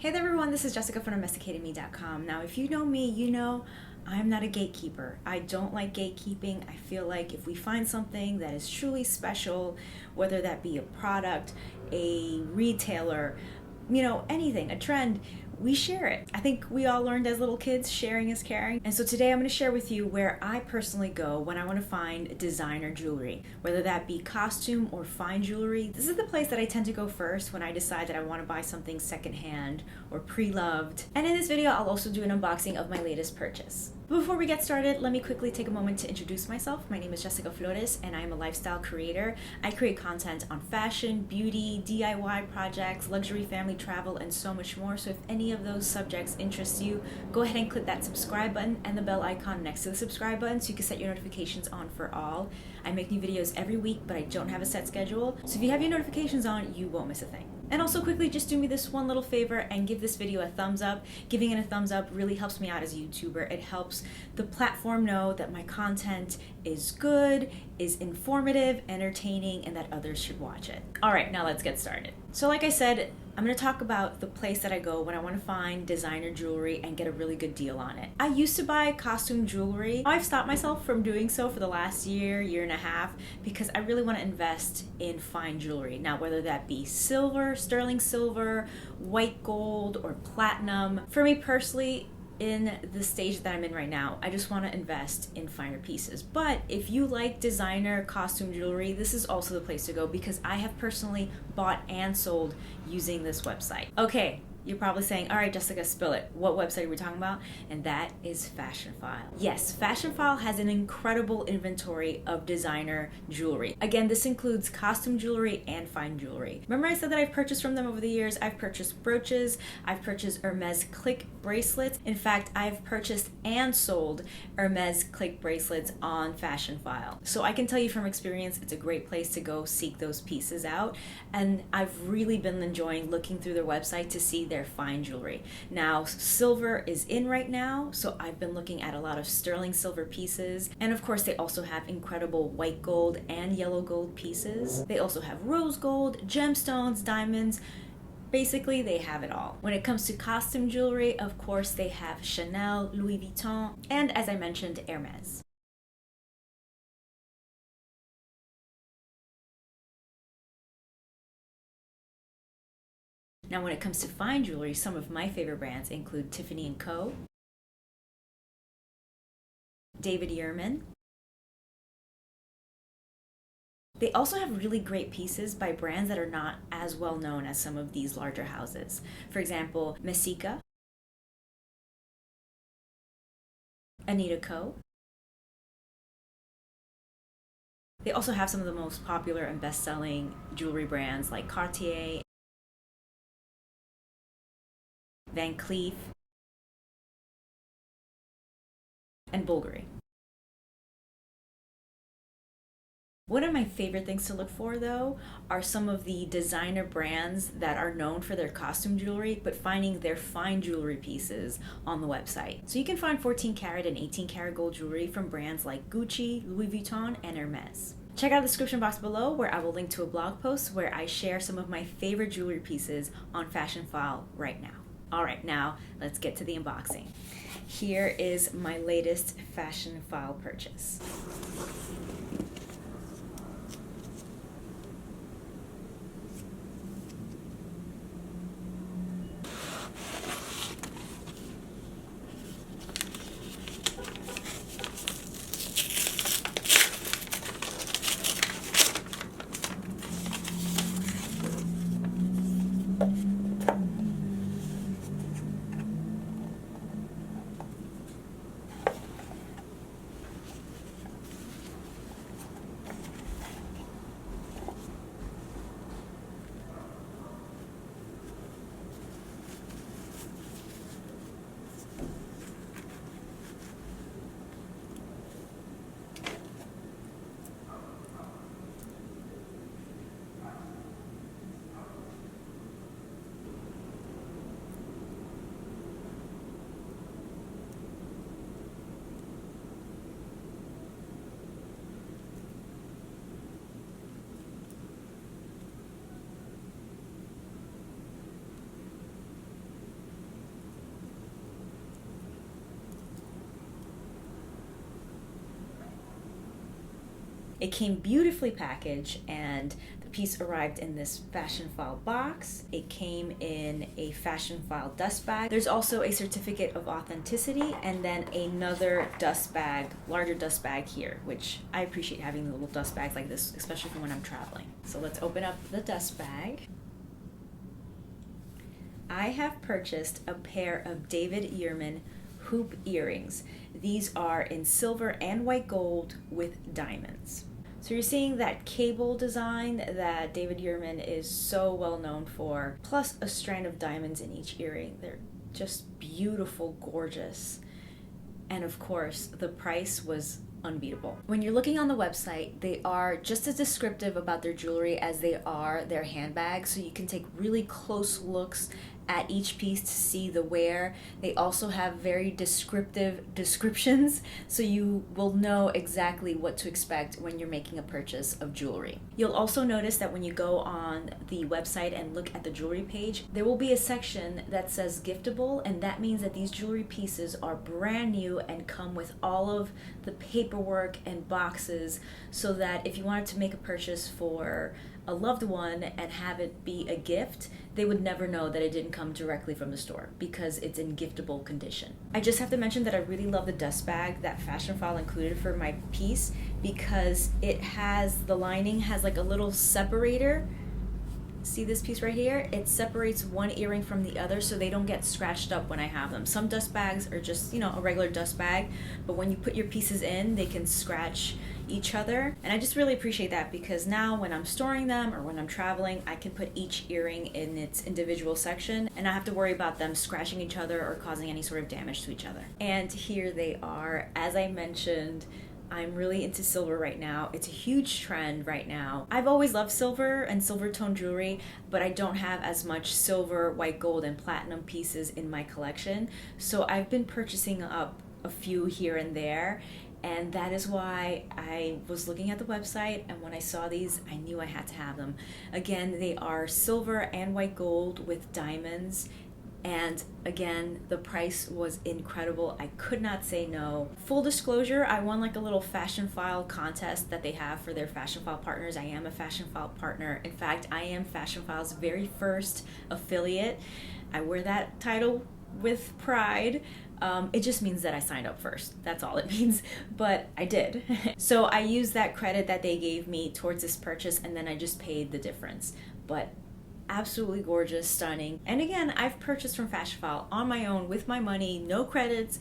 Hey there everyone, this is Jessica from Domesticatedme.com. Now if you know me, you know I'm not a gatekeeper. I don't like gatekeeping. I feel like if we find something that is truly special, whether that be a product, a retailer, anything, a trend, we share it. I think we all learned as little kids, sharing is caring. And so today I'm going to share with you where I personally go when I want to find designer jewelry, whether that be costume or fine jewelry. This is the place that I tend to go first when I decide that I want to buy something secondhand or pre-loved. And in this video, I'll also do an unboxing of my latest purchase. But before we get started, let me quickly take a moment to introduce myself. My name is Jessica Flores, and I am a lifestyle creator. I create content on fashion, beauty, DIY projects, luxury, family, travel, and so much more. So if any of those subjects interest you, go ahead and click that subscribe button and the bell icon next to the subscribe button so you can set your notifications on for all. I make new videos every week, but I don't have a set schedule. So if you have your notifications on, you won't miss a thing. And also quickly, just do me this one little favor and give this video a thumbs up. Giving it a thumbs up really helps me out as a YouTuber. It helps the platform know that my content is good, is informative, entertaining, and that others should watch it. All right, now let's get started. So like I said, I'm going to talk about the place that I go when I want to find designer jewelry and get a really good deal on it. I used to buy costume jewelry. I've stopped myself from doing so for the last year and a half because I really want to invest in fine jewelry. Now, whether that be silver, sterling silver, white gold, or platinum. For me personally, in the stage that I'm in right now, I just want to invest in finer pieces. But if you like designer costume jewelry, this is also the place to go because I have personally bought and sold using this website. Okay, you're probably saying, all right, Jessica, spill it. What website are we talking about? And that is Fashionphile. Yes, Fashionphile has an incredible inventory of designer jewelry. Again, this includes costume jewelry and fine jewelry. Remember I said that I've purchased from them over the years? I've purchased brooches, I've purchased Hermes click bracelets. In fact, I've purchased and sold Hermes click bracelets on Fashionphile. So I can tell you from experience, it's a great place to go seek those pieces out. And I've really been enjoying looking through their website to see their fine jewelry. Now, silver is in right now, so I've been looking at a lot of sterling silver pieces. And of course, they also have incredible white gold and yellow gold pieces. They also have rose gold, gemstones, diamonds. Basically, they have it all. When it comes to costume jewelry, of course, they have Chanel, Louis Vuitton, and as I mentioned, Hermes. Now, when it comes to fine jewelry, some of my favorite brands include Tiffany & Co., David Yurman. They also have really great pieces by brands that are not as well known as some of these larger houses. For example, Messika, Anita Co. They also have some of the most popular and best-selling jewelry brands like Cartier, Van Cleef, and Bulgari. One of my favorite things to look for, though, are some of the designer brands that are known for their costume jewelry, but finding their fine jewelry pieces on the website. So you can find 14 karat and 18 karat gold jewelry from brands like Gucci, Louis Vuitton, and Hermes. Check out the description box below where I will link to a blog post where I share some of my favorite jewelry pieces on Fashionphile right now. All right, now let's get to the unboxing. Here is my latest Fashionphile purchase. It came beautifully packaged, and the piece arrived in this Fashionphile box. It came in a Fashionphile dust bag. There's also a certificate of authenticity, and then another dust bag, larger dust bag here, which I appreciate having the little dust bags like this, especially for when I'm traveling. So let's open up the dust bag. I have purchased a pair of David Yurman hoop earrings. These are in silver and white gold with diamonds. So you're seeing that cable design that David Yurman is so well known for, plus a strand of diamonds in each earring. They're just beautiful, gorgeous. And of course, the price was unbeatable. When you're looking on the website, they are just as descriptive about their jewelry as they are their handbags, so you can take really close looks at each piece to see the wear. They also have very descriptive descriptions, so you will know exactly what to expect when you're making a purchase of jewelry. You'll also notice that when you go on the website and look at the jewelry page, there will be a section that says giftable, and that means that these jewelry pieces are brand new and come with all of the paperwork and boxes, so that if you wanted to make a purchase for a loved one and have it be a gift, they would never know that it didn't come directly from the store because it's in giftable condition. I just have to mention that I really love the dust bag that Fashionphile included for my piece, because it has, the lining has like a little separator. See this piece right here? It separates one earring from the other so they don't get scratched up when I have them. Some dust bags are just, you know, a regular dust bag, but when you put your pieces in, they can scratch each other. And I just really appreciate that, because now when I'm storing them or when I'm traveling, I can put each earring in its individual section and not have to worry about them scratching each other or causing any sort of damage to each other. And here they are. As I mentioned, I'm really into silver right now. It's a huge trend right now. I've always loved silver and silver tone jewelry, but I don't have as much silver, white gold, and platinum pieces in my collection. So I've been purchasing up a few here and there, and that is why I was looking at the website, and when I saw these, I knew I had to have them. Again, they are silver and white gold with diamonds. And again, the price was incredible. I could not say no. Full disclosure, I won like a little Fashionphile contest that they have for their Fashionphile partners. I am a Fashionphile partner. In fact, I am Fashionphile's very first affiliate. I wear that title with pride. It just means that I signed up first. That's all it means, but I did. So I used that credit that they gave me towards this purchase, and then I just paid the difference. But absolutely gorgeous, stunning. And again, I've purchased from Fashionphile on my own with my money, no credits,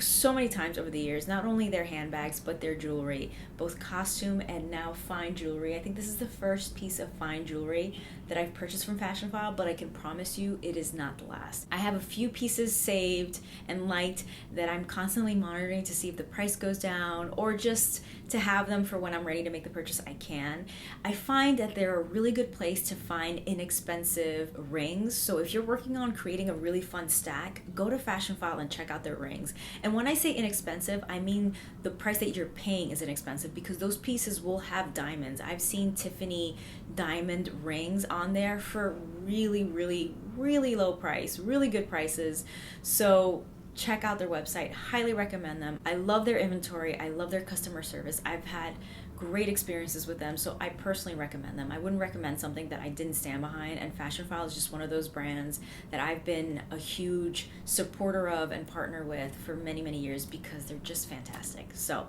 so many times over the years. Not only their handbags, but their jewelry, both costume and now fine jewelry. I think this is the first piece of fine jewelry that I've purchased from Fashionphile, but I can promise you it is not the last. I have a few pieces saved and liked that I'm constantly monitoring to see if the price goes down, or just to have them for when I'm ready to make the purchase. I can. I find that they're a really good place to find inexpensive rings. So if you're working on creating a really fun stack, go to Fashionphile and check out their rings. And when I say inexpensive, I mean the price that you're paying is inexpensive, because those pieces will have diamonds. I've seen Tiffany diamond rings on there for really, really, really low price, really good prices. So check out their website. Highly recommend them. I love their inventory. I love their customer service. I've had great experiences with them, so I personally recommend them. I wouldn't recommend something that I didn't stand behind, and Fashionphile is just one of those brands that I've been a huge supporter of and partner with for many, many years, because they're just fantastic. So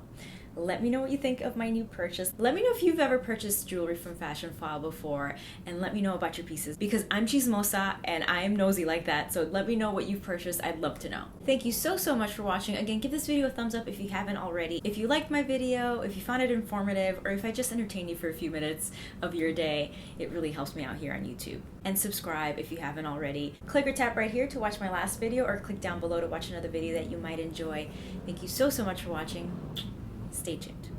let me know what you think of my new purchase. Let me know if you've ever purchased jewelry from Fashionphile before, and let me know about your pieces, because I'm chismosa and I am nosy like that. So let me know what you've purchased. I'd love to know. Thank you so much for watching. Again, give this video a thumbs up if you haven't already. If you liked my video, if you found it informative, or if I just entertained you for a few minutes of your day, it really helps me out here on YouTube. And subscribe if you haven't already. Click or tap right here to watch my last video, or click down below to watch another video that you might enjoy. Thank you so much for watching. Stay tuned.